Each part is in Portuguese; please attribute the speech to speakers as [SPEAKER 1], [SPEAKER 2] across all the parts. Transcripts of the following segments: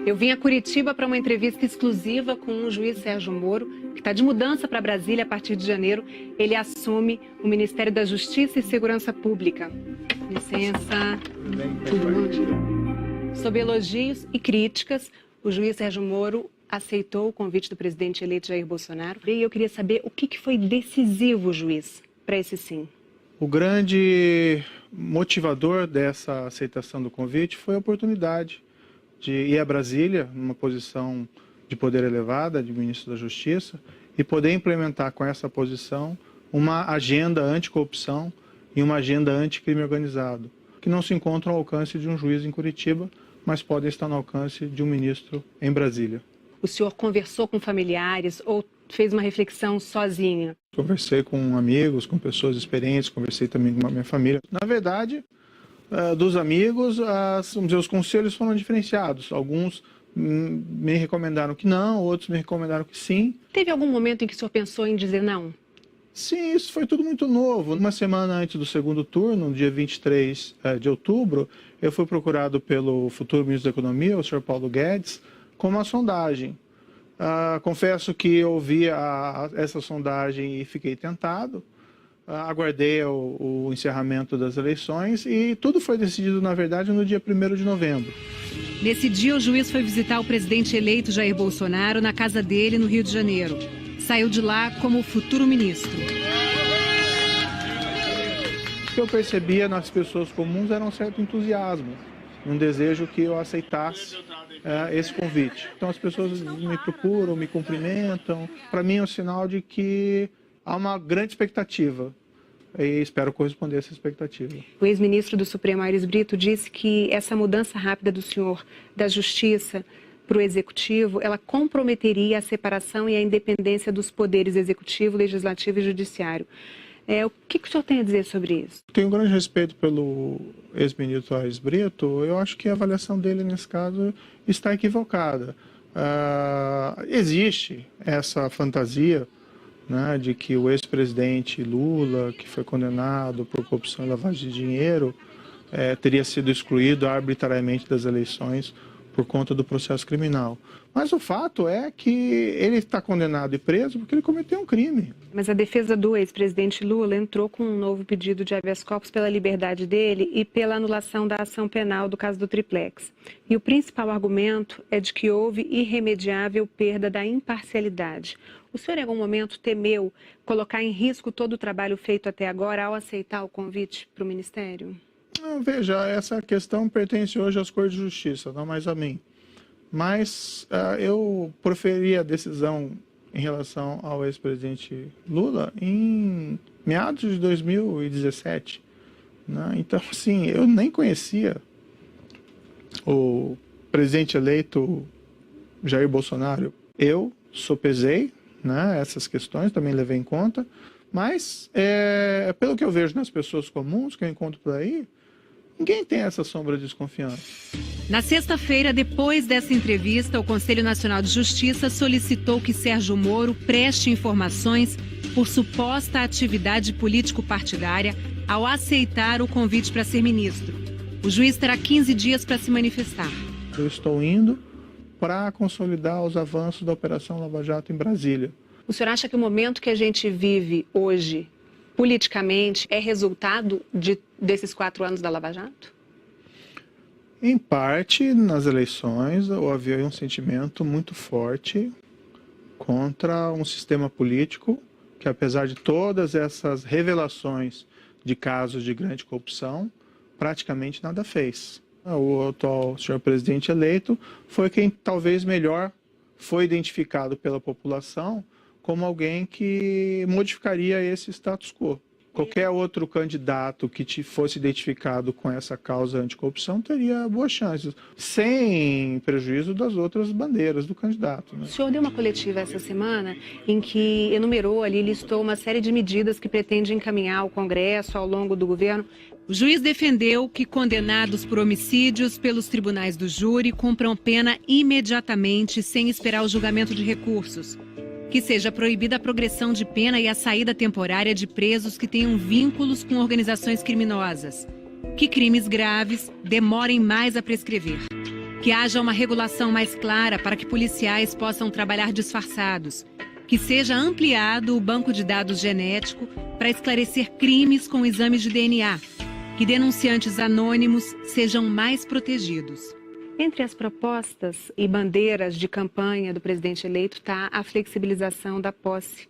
[SPEAKER 1] Eu vim a Curitiba para uma entrevista exclusiva com o juiz Sérgio Moro, que está de mudança para Brasília a partir de janeiro. Ele assume o Ministério da Justiça e Segurança Pública. Licença. Tudo bom? Sob elogios e críticas, o juiz Sérgio Moro aceitou o convite do presidente eleito Jair Bolsonaro. E eu queria saber o que foi decisivo, juiz, para esse sim.
[SPEAKER 2] O grande motivador dessa aceitação do convite foi a oportunidade de ir a Brasília, numa posição de poder elevada, de ministro da Justiça, e poder implementar com essa posição uma agenda anticorrupção e uma agenda anticrime organizado, que não se encontram ao alcance de um juiz em Curitiba, mas podem estar no alcance de um ministro em Brasília.
[SPEAKER 1] O senhor conversou com familiares ou fez uma reflexão sozinha?
[SPEAKER 2] Conversei com amigos, com pessoas experientes, conversei também com a minha família. Na verdade, dos amigos, os conselhos foram diferenciados. Alguns me recomendaram que não, outros me recomendaram que sim.
[SPEAKER 1] Teve algum momento em que o senhor pensou em dizer não?
[SPEAKER 2] Sim, isso foi tudo muito novo. Uma semana antes do segundo turno, no dia 23 de outubro, eu fui procurado pelo futuro ministro da Economia, o senhor Paulo Guedes, com uma sondagem. Confesso que eu ouvi essa sondagem e fiquei tentado. Aguardei o encerramento das eleições e tudo foi decidido, na verdade, no dia 1º de novembro.
[SPEAKER 1] Nesse dia, o juiz foi visitar o presidente eleito Jair Bolsonaro na casa dele, no Rio de Janeiro. Saiu de lá como futuro ministro.
[SPEAKER 2] O que eu percebia nas pessoas comuns era um certo entusiasmo, um desejo que eu aceitasse esse convite. Então as pessoas me procuram, me cumprimentam. Para mim é um sinal de que há uma grande expectativa e espero corresponder a essa expectativa.
[SPEAKER 1] O ex-ministro do Supremo, Aires Brito, disse que essa mudança rápida do senhor da Justiça para o Executivo, ela comprometeria a separação e a independência dos poderes Executivo, Legislativo e Judiciário. O que o senhor tem a dizer sobre isso?
[SPEAKER 2] Tenho um grande respeito pelo ex-ministro Aires Brito. Eu acho que a avaliação dele, nesse caso, está equivocada. Existe essa fantasia, né, de que o ex-presidente Lula, que foi condenado por corrupção e lavagem de dinheiro, teria sido excluído arbitrariamente das eleições por conta do processo criminal. Mas o fato é que ele está condenado e preso porque ele cometeu um crime.
[SPEAKER 1] Mas a defesa do ex-presidente Lula entrou com um novo pedido de habeas corpus pela liberdade dele e pela anulação da ação penal do caso do Triplex. E o principal argumento é de que houve irremediável perda da imparcialidade. O senhor em algum momento temeu colocar em risco todo o trabalho feito até agora ao aceitar o convite para o Ministério?
[SPEAKER 2] Não, veja, essa questão pertence hoje às Cortes de Justiça, não mais a mim. Mas eu proferi a decisão em relação ao ex-presidente Lula em meados de 2017. Né? Então, assim, eu nem conhecia o presidente eleito Jair Bolsonaro. Eu sopesei, né, essas questões, também levei em conta, mas pelo que eu vejo nas pessoas comuns que eu encontro por aí, ninguém tem essa sombra de desconfiança.
[SPEAKER 1] Na sexta-feira, depois dessa entrevista, o Conselho Nacional de Justiça solicitou que Sérgio Moro preste informações por suposta atividade político-partidária ao aceitar o convite para ser ministro. O juiz terá 15 dias para se manifestar.
[SPEAKER 2] Eu estou indo para consolidar os avanços da Operação Lava Jato em Brasília.
[SPEAKER 1] O senhor acha que o momento que a gente vive hoje, politicamente, é resultado desses 4 anos da Lava Jato?
[SPEAKER 2] Em parte, nas eleições, havia um sentimento muito forte contra um sistema político que, apesar de todas essas revelações de casos de grande corrupção, praticamente nada fez. O atual senhor presidente eleito foi quem talvez melhor foi identificado pela população como alguém que modificaria esse status quo. Qualquer outro candidato que fosse identificado com essa causa anticorrupção teria boas chances, sem prejuízo das outras bandeiras do candidato. Né?
[SPEAKER 1] O senhor deu uma coletiva essa semana em que enumerou ali, listou uma série de medidas que pretende encaminhar ao Congresso ao longo do governo. O juiz defendeu que condenados por homicídios pelos tribunais do júri cumpram pena imediatamente, sem esperar o julgamento de recursos. Que seja proibida a progressão de pena e a saída temporária de presos que tenham vínculos com organizações criminosas. Que crimes graves demorem mais a prescrever. Que haja uma regulação mais clara para que policiais possam trabalhar disfarçados. Que seja ampliado o banco de dados genético para esclarecer crimes com exames de DNA. Que denunciantes anônimos sejam mais protegidos. Entre as propostas e bandeiras de campanha do presidente eleito está a flexibilização da posse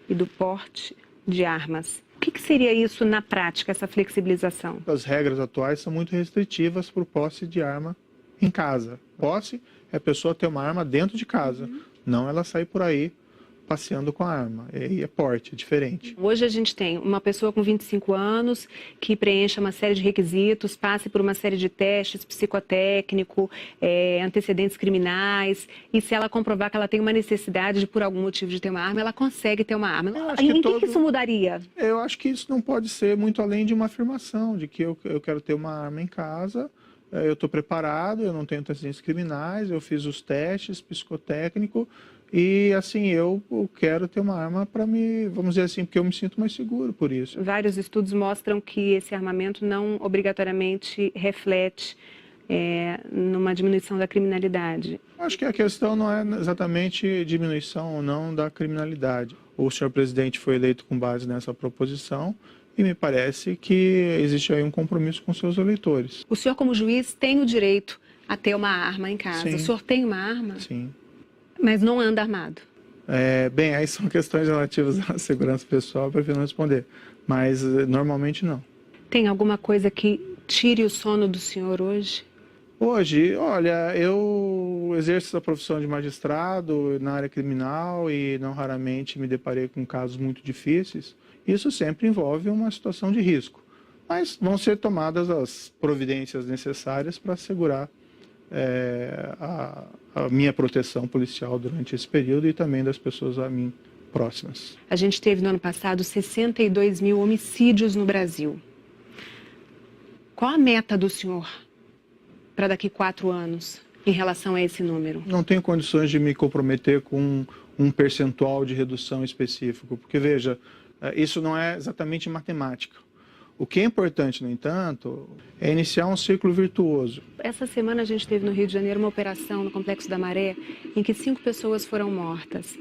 [SPEAKER 1] e do porte de armas. O que seria isso na prática, essa flexibilização?
[SPEAKER 2] As regras atuais são muito restritivas para o posse de arma em casa. Posse é a pessoa ter uma arma dentro de casa, não ela sair por aí passeando com a arma. E é porte, é diferente.
[SPEAKER 1] Hoje a gente tem uma pessoa com 25 anos que preencha uma série de requisitos, passe por uma série de testes psicotécnico, antecedentes criminais, e se ela comprovar que ela tem uma necessidade de, por algum motivo, de ter uma arma, ela consegue ter uma arma. Em que isso mudaria?
[SPEAKER 2] Eu acho que isso não pode ser muito além de uma afirmação, de que eu quero ter uma arma em casa, eu estou preparado, eu não tenho antecedentes criminais, eu fiz os testes psicotécnicos, e assim, eu quero ter uma arma para vamos dizer assim, porque eu me sinto mais seguro por isso.
[SPEAKER 1] Vários estudos mostram que esse armamento não obrigatoriamente reflete numa diminuição da criminalidade.
[SPEAKER 2] Acho que a questão não é exatamente diminuição ou não da criminalidade. O senhor presidente foi eleito com base nessa proposição e me parece que existe aí um compromisso com seus eleitores.
[SPEAKER 1] O senhor, como juiz, tem o direito a ter uma arma em casa.
[SPEAKER 2] Sim.
[SPEAKER 1] O senhor tem uma arma?
[SPEAKER 2] Sim.
[SPEAKER 1] Mas não anda armado?
[SPEAKER 2] Bem, aí são questões relativas à segurança pessoal, eu prefiro não responder. Mas normalmente não.
[SPEAKER 1] Tem alguma coisa que tire o sono do senhor hoje?
[SPEAKER 2] Hoje, olha, eu exerço essa profissão de magistrado na área criminal e não raramente me deparei com casos muito difíceis. Isso sempre envolve uma situação de risco. Mas vão ser tomadas as providências necessárias para assegurar a minha proteção policial durante esse período e também das pessoas a mim próximas.
[SPEAKER 1] A gente teve no ano passado 62 mil homicídios no Brasil. Qual a meta do senhor para daqui 4 anos em relação a esse número?
[SPEAKER 2] Não tenho condições de me comprometer com um percentual de redução específico, porque veja, isso não é exatamente matemática. O que é importante, no entanto, é iniciar um ciclo virtuoso.
[SPEAKER 1] Essa semana a gente teve no Rio de Janeiro uma operação no Complexo da Maré em que 5 pessoas foram mortas.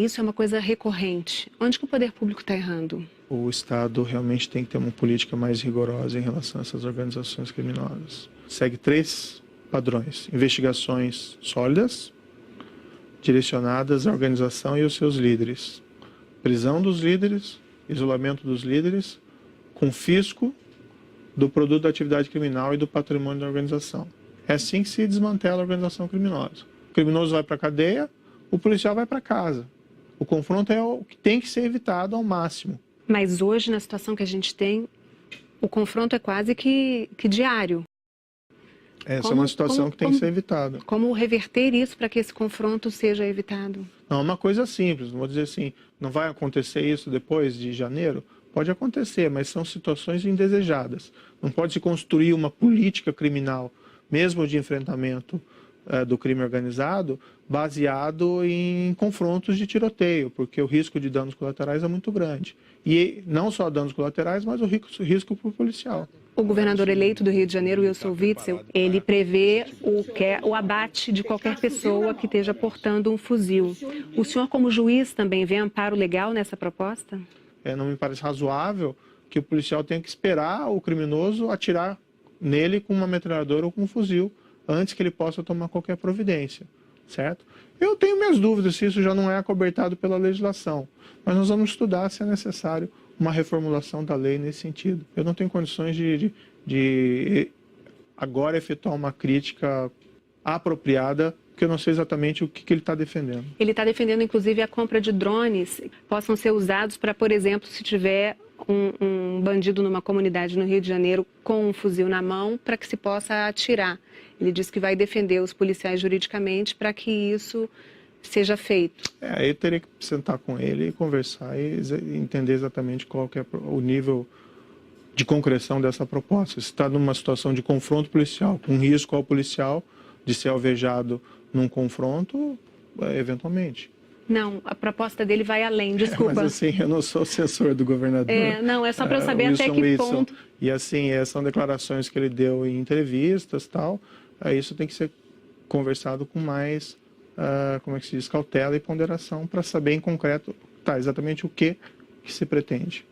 [SPEAKER 1] Isso é uma coisa recorrente. Onde que o poder público está errando?
[SPEAKER 2] O Estado realmente tem que ter uma política mais rigorosa em relação a essas organizações criminosas. Segue 3 padrões: investigações sólidas, direcionadas à organização e aos seus líderes, prisão dos líderes, isolamento dos líderes, confisco do produto da atividade criminal e do patrimônio da organização. É assim que se desmantela a organização criminosa. O criminoso vai para a cadeia, o policial vai para casa. O confronto é o que tem que ser evitado ao máximo.
[SPEAKER 1] Mas hoje, na situação que a gente tem, o confronto é quase que diário.
[SPEAKER 2] Essa é uma situação que tem que ser evitada.
[SPEAKER 1] Como reverter isso para que esse confronto seja evitado?
[SPEAKER 2] Não é uma coisa simples, não vou dizer assim, não vai acontecer isso depois de janeiro? Pode acontecer, mas são situações indesejadas. Não pode se construir uma política criminal, mesmo de enfrentamento do crime organizado, baseado em confrontos de tiroteio, porque o risco de danos colaterais é muito grande. E não só danos colaterais, mas o risco para o policial.
[SPEAKER 1] O governador eleito do Rio de Janeiro, Wilson Witzel, ele prevê o abate de qualquer pessoa que esteja portando um fuzil. O senhor, como juiz, também vê amparo legal nessa proposta?
[SPEAKER 2] Não me parece razoável que o policial tenha que esperar o criminoso atirar nele com uma metralhadora ou com um fuzil antes que ele possa tomar qualquer providência, certo? Eu tenho minhas dúvidas se isso já não é acobertado pela legislação, mas nós vamos estudar se é necessário uma reformulação da lei nesse sentido. Eu não tenho condições de agora efetuar uma crítica apropriada, porque eu não sei exatamente o que ele está defendendo.
[SPEAKER 1] Ele está defendendo, inclusive, a compra de drones que possam ser usados para, por exemplo, se tiver um bandido numa comunidade no Rio de Janeiro com um fuzil na mão, para que se possa atirar. Ele diz que vai defender os policiais juridicamente para que isso seja feito.
[SPEAKER 2] Eu teria que sentar com ele e conversar e entender exatamente qual que é o nível de concreção dessa proposta. Se está numa situação de confronto policial, com risco ao policial de ser alvejado num confronto, eventualmente.
[SPEAKER 1] Não, a proposta dele vai além, desculpa.
[SPEAKER 2] Mas assim, eu não sou assessor do governador.
[SPEAKER 1] Não, é só para eu saber até que ponto.
[SPEAKER 2] E assim, são declarações que ele deu em entrevistas e tal. Isso tem que ser conversado com mais, como é que se diz, cautela e ponderação para saber em concreto exatamente o que se pretende.